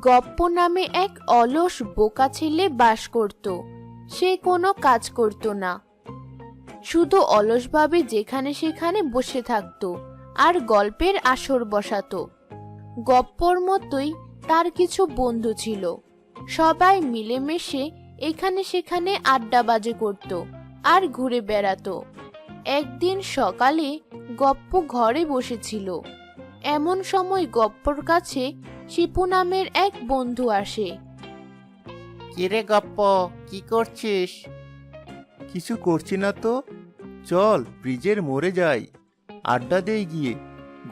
গপ্প নামে এক অলস বোকা ছেলে বাস করত। সে কোনো কাজ করত না, শুধু অলসভাবে যেখানে সেখানে বসে থাকত আর গল্পের আসর বসাতো। গপ্পর মতোই তার কিছু বন্ধু ছিল। সবাই মিলেমিশে এখানে সেখানে আড্ডাবাজি করত আর ঘুরে বেড়াতো। একদিন সকালে গপ্প ঘরে বসেছিল। এমন সময় গপ্পর কাছে শিপু নামের এক বন্ধু আসে। কিরে গপ্প, কি করছিস? কিছু করছি না তো, চল ব্রিজের মোড়ে যাই, আড্ডা দেই গিয়ে।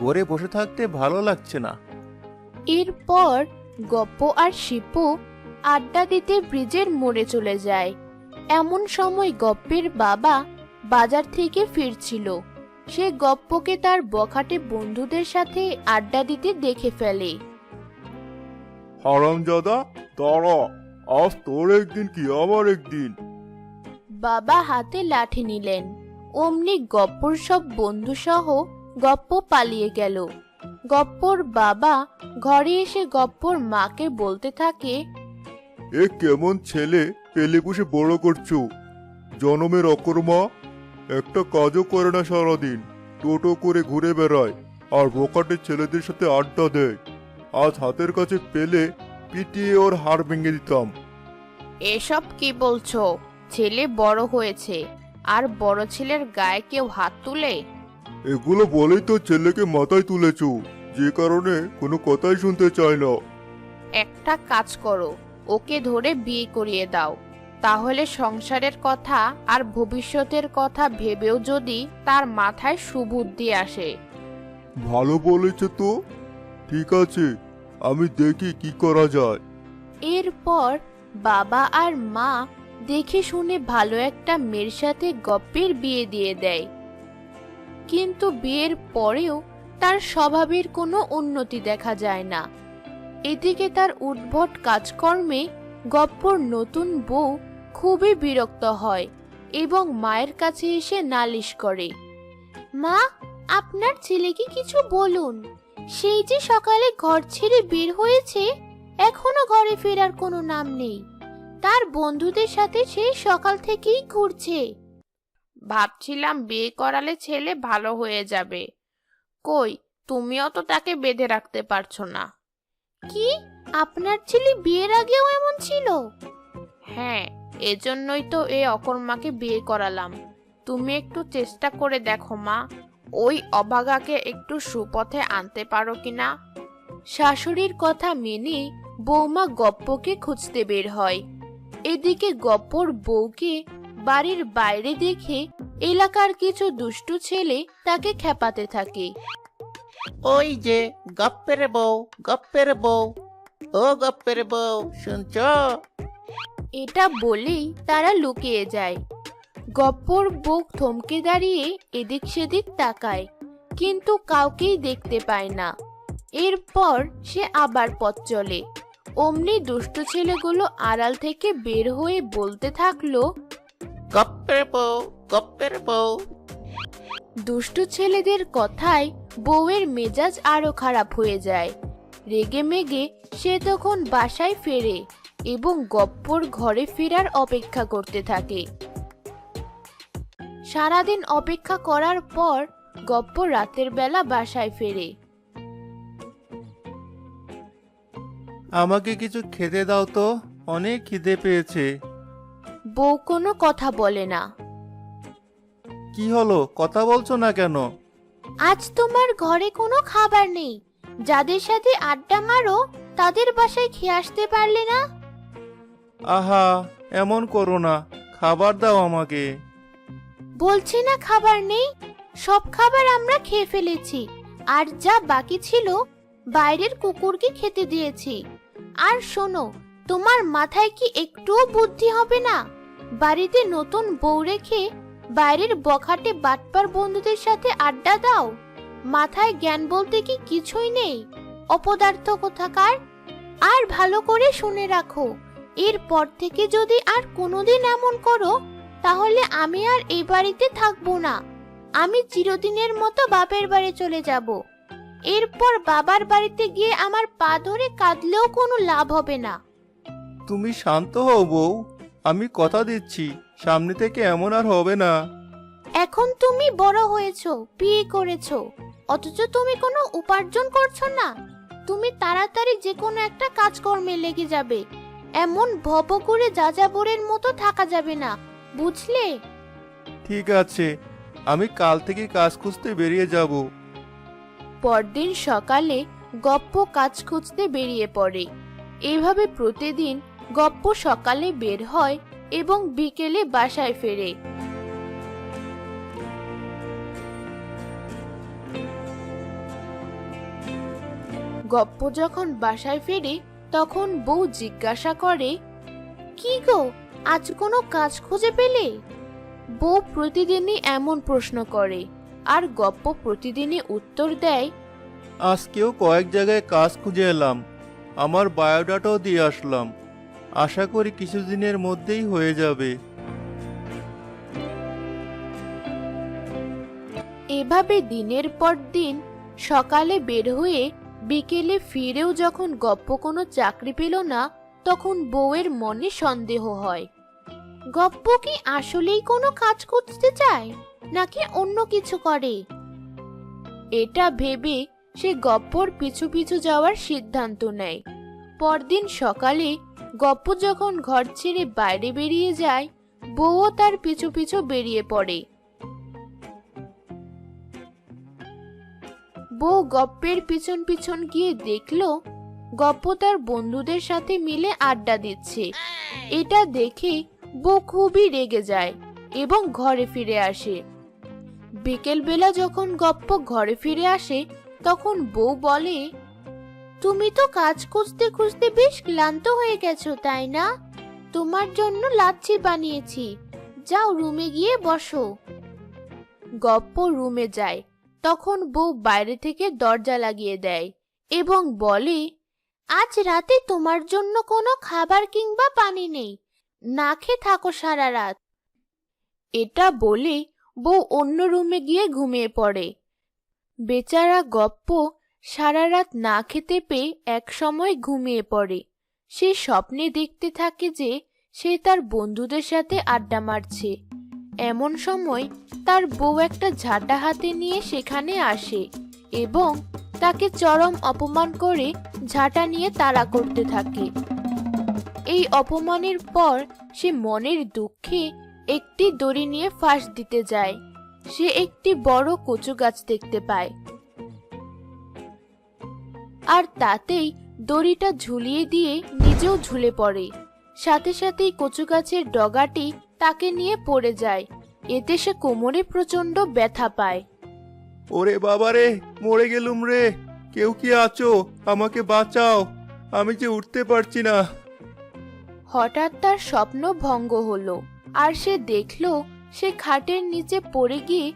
ঘরে বসে থাকতে ভালো লাগছে না। এরপর গপ্প আর শিপু আড্ডা দিতে ব্রিজের মোড়ে চলে যায়। এমন সময় গপ্পের বাবা বাজার থেকে ফিরছিল। সে গপ্পকে তার বখাটে বন্ধুদের সাথে আড্ডা দিতে দেখে ফেলে। হারামজাদা, দাঁড়া, আজ তোর একদিন কি আমার একদিন। বাবা হাতে লাঠি নিলেন। অমনি গপ্পর সব বন্ধু সহ গপ্প পালিয়ে গেল। গপ্পর বাবা ঘরে এসে গপ্পর মাকে বলতে থাকে, এ কেমন ছেলে পেলে পুষে বড় করছো? জনমের অকর্মা, একটা কাজও করে না, সারাদিন টোটো করে ঘুরে বেড়ায় আর বোকাটে ছেলেদের সাথে আড্ডা দেয়। আজ হাতের কাছে পেলে পিটিয়ে ওর হাড় ভেঙে দিতাম। এসব কি বলছো? ছেলে বড় হয়েছে, আর বড় ছেলের গায়ে কেউ হাত তুলে? এগুলো বলেই তো ছেলেকে মাথায় তুলেছো, যে কারণে কোনো কথাই শুনতে চায় না। একটা কাজ করো, ওকে ধরে বিয়ে করিয়ে দাও। তাহলে সংসারের কথা আর ভবিষ্যতের কথা ভেবেও যদি তার মাথায় সুবুদ্ধি আসে। ভালো বলেছে তো, ঠিক আছে, আমি দেখি কি করা যায়। এরপর বাবা আর মা দেখে শুনে ভালো একটা মেয়ের সাথে গপ্পের বিয়ে দিয়ে দেয়। কিন্তু বিয়ের পরেও তার স্বভাবের কোনো উন্নতি দেখা যায় না। এদিকে তার উদ্ভট কাজকর্মে গপ্পর নতুন বউ খুবই বিরক্ত হয় এবং মায়ের কাছে এসে নালিশ করে। মা, আপনার ছেলেকে কিছু বলুন। সেই যে সকালে ঘর ছেড়ে বের হয়েছে, এখনো ঘরে ফেরার কোনো নাম নেই। তার বন্ধুদের সাথে সেই সকাল থেকেই ঘুরছে। ভাবছিলাম বিয়ে করালে ছেলে ভালো হয়ে যাবে। কই, তুমিও তো তাকে বেঁধে রাখতে পারছো না। কি, আপনার ছেলে বিয়ের আগেও এমন ছিল? হ্যাঁ, এজন্যই তো এই অকর্মাকে বিয়ে করালাম। তুমি একটু চেষ্টা করে দেখো মা, ওই অভাগাকে একটু সুপথে আনতে পারো কিনা। শাশুড়ির কথা মেনে বৌমা গপ্পকে খুঁজতে বের হয়। এদিকে গপ্পর বউকে বাড়ির বাইরে দেখে এলাকার কিছু দুষ্টু ছেলে তাকে খেপাতে থাকে। ওই যে গপ্পের বউ, গপ্পের বউ, ও গপ্পের বউ, শুনছো? এটা বলেই তারা লুকিয়ে যায়। গপ্পর বউ থমকে দাঁড়িয়ে এদিক সেদিক তাকায়, কিন্তু কাউকেই দেখতে পায় না। এরপর সে আবার পথ চলে। অমনি দুষ্টু ছেলেগুলো আড়াল থেকে বের হয়ে বলতে থাকলো, গপ্পের বউ, গপ্পের বউ। দুষ্টু ছেলেদের কথায় বউয়ের মেজাজ আরো খারাপ হয়ে যায়। রেগে মেগে সে তখন বাসায় ফেরে এবং গপ্পর ঘরে ফেরার অপেক্ষা করতে থাকে। সারাদিন অপেক্ষা করার পর গপ্প রাতের বেলা বাসায় ফেরে। আমাকে কিছু খেতে দাও তো, অনেক খিদে পেয়েছে। বউ কোনো কথা বলে না। কি হলো, কথা বলছো না কেন? আজ তোমার ঘরে কোনো খাবার নেই। যাদের সাথে আড্ডা মারো তাদের বাসায় খেয়ে আসতে পারলে না? আহা, এমন করো না, খাবার দাও আমাকে। বলছি না খাবার নেই, সব খাবার আমরা খেয়ে ফেলেছি। আর যা বাকি ছিল বাইরের কুকুরকে খেতে দিয়েছি। আর শোনো, তোমার মাথায় কি একটুও বুদ্ধি হবে না? বাড়িতে নতুন বউ রেখে বাইরের বখাটে বাটপার বন্ধুদের সাথে আড্ডা দাও? মাথায় জ্ঞান বলতে কি কিছুই নেই? অপদার্থ কোথাকার! আর ভালো করে শুনে রাখো, এরপর থেকে যদি আর কোনোদিন এমন করো তাহলে আমি আর এই বাড়িতে থাকবো না। আমি চিরদিনের মতো বাপের বাড়ি চলে যাব। এরপর বাবার বাড়িতে গিয়ে আমার পা ধরে কাঁদলেও কোনো লাভ হবে না। তুমি শান্ত হও বউ, আমি কথা দিচ্ছি সামনে থেকে এমন আর হবে না। এখন তুমি বড় হয়েছো, বিয়ে করেছো, অথচ তুমি কোনো উপার্জন করছো না। তুমি তাড়াতাড়ি যে কোনো একটা কাজকর্মে লেগে যাবে। এমন ভব করে যাযাবরের মতো থাকা যাবে না, বুঝলে? ঠিক আছে, আমি কাল থেকে কাজ খুঁজতে বেরিয়ে যাব। পরদিন সকালে গপ্প কাজ খুঁজতে বেরিয়ে পড়ে। এভাবে প্রতিদিন গপ্প সকালে বের হয় এবং বিকেলে বাসায় ফেরে। গপ্প যখন বাসায় ফেরে তখন বউ জিজ্ঞাসা করে, কি গো, আজ কোনো কাজ খুঁজে পেলে? বউ প্রতিদিনই এমন প্রশ্ন করে আর গপ্প প্রতিদিনই উত্তর দেয়, আজকেও কয়েক জায়গায় কাজ খুঁজে এলাম, আমার বায়োডাটাও দিয়ে আসলাম, আশা করি কিছুদিনের মধ্যেই হয়ে যাবে। এভাবে দিনের পর দিন সকালে বের হয়ে বিকেলে ফিরেও যখন গপ্প কোনো চাকরি পেল না, তখন বউয়ের মনে সন্দেহ হয়। গপ্প কি আসলেই কোনো কাজ খুঁজতে চায় নাকি অন্য কিছু করে? এটা ভেবে সে গপ্পর পিছু পিছু যাওয়ার সিদ্ধান্ত নেয়। পরদিন সকালে গপ্প যখন ঘর ছেড়ে বাইরে বেরিয়ে যায়, বউও তার পিছু পিছু বেরিয়ে পড়ে। বউ গপ্পের পিছন পিছন গিয়ে দেখলো গপ্প তার বন্ধুদের সাথে মিলে আড্ডা দিচ্ছে। এটা দেখে বউ খুবই রেগে যায় এবং ঘরে ফিরে আসে। বিকেলবেলা যখন গপ্প ঘরে ফিরে আসে তখন বউ বলে, তুমি তো কাজ খুঁজতে খুঁজতে বেশ ক্লান্ত হয়ে গেছো, তাই না? তোমার জন্য লাচ্ছি বানিয়েছি, যাও রুমে গিয়ে বসো। গপ্প রুমে যায়। তখন বউ বাইরে থেকে দরজা লাগিয়ে দেয় এবং বলে, আজ রাতে তোমার জন্য কোনো খাবার কিংবা পানি নেই, না খেয়ে থাকো সারা রাত। এটা বলে বউ অন্য রুমে গিয়ে ঘুমিয়ে পড়ে। বেচারা গপ্প সারা রাত না খেতে পেয়ে এক সময় ঘুমিয়ে পড়ে। সে স্বপ্নে দেখতে থাকে যে সে তার বন্ধুদের সাথে আড্ডা মারছে। এমন সময় তার বউ একটা ঝাঁটা হাতে নিয়ে সেখানে আসে এবং তাকে চরম অপমান করে ঝাঁটা নিয়ে তাড়া করতে থাকে। এই অপমানের পর সে মনের দুঃখে একটি দড়ি নিয়ে ফাঁস দিতে যায়। সে একটি বড় কচু গাছ দেখতে পায় আর তাতেই দড়িটা ঝুলিয়ে দিয়ে নিজেও ঝুলে পড়ে। সাথে সাথেই কচু গাছের ডগাটি তাকে নিয়ে পড়ে যায়। এতে সে কোমরে প্রচন্ড ব্যথা পায়। ওরে বাবারে, মরে গেলুম রে, কেউ কি আছো? আমাকে বাঁচাও, আমি যে উঠতে পারছি না। হঠাৎ তার স্বপ্ন ভঙ্গ হলো আর সে দেখলো সে খাটের নিচে পড়ে গিয়ে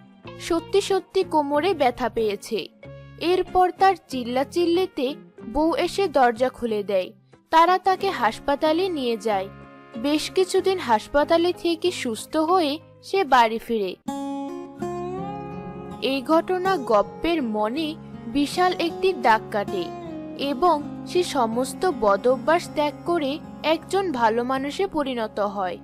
সত্যি সত্যি কোমরে ব্যথা পেয়েছে। এরপর তার চিল্লাচিল্লিতে বউ এসে দরজা খুলে দেয়। তারা তাকে হাসপাতালে নিয়ে যায়। বেশ কিছুদিন হাসপাতালে থেকে সুস্থ হয়ে সে বাড়ি ফিরে। এই ঘটনা গপ্পের মনে বিশাল একটি দাগ কাটে এবং সে সমস্ত বদঅভ্যাস ত্যাগ করে একজন ভালো মানুষে পরিণত হয়।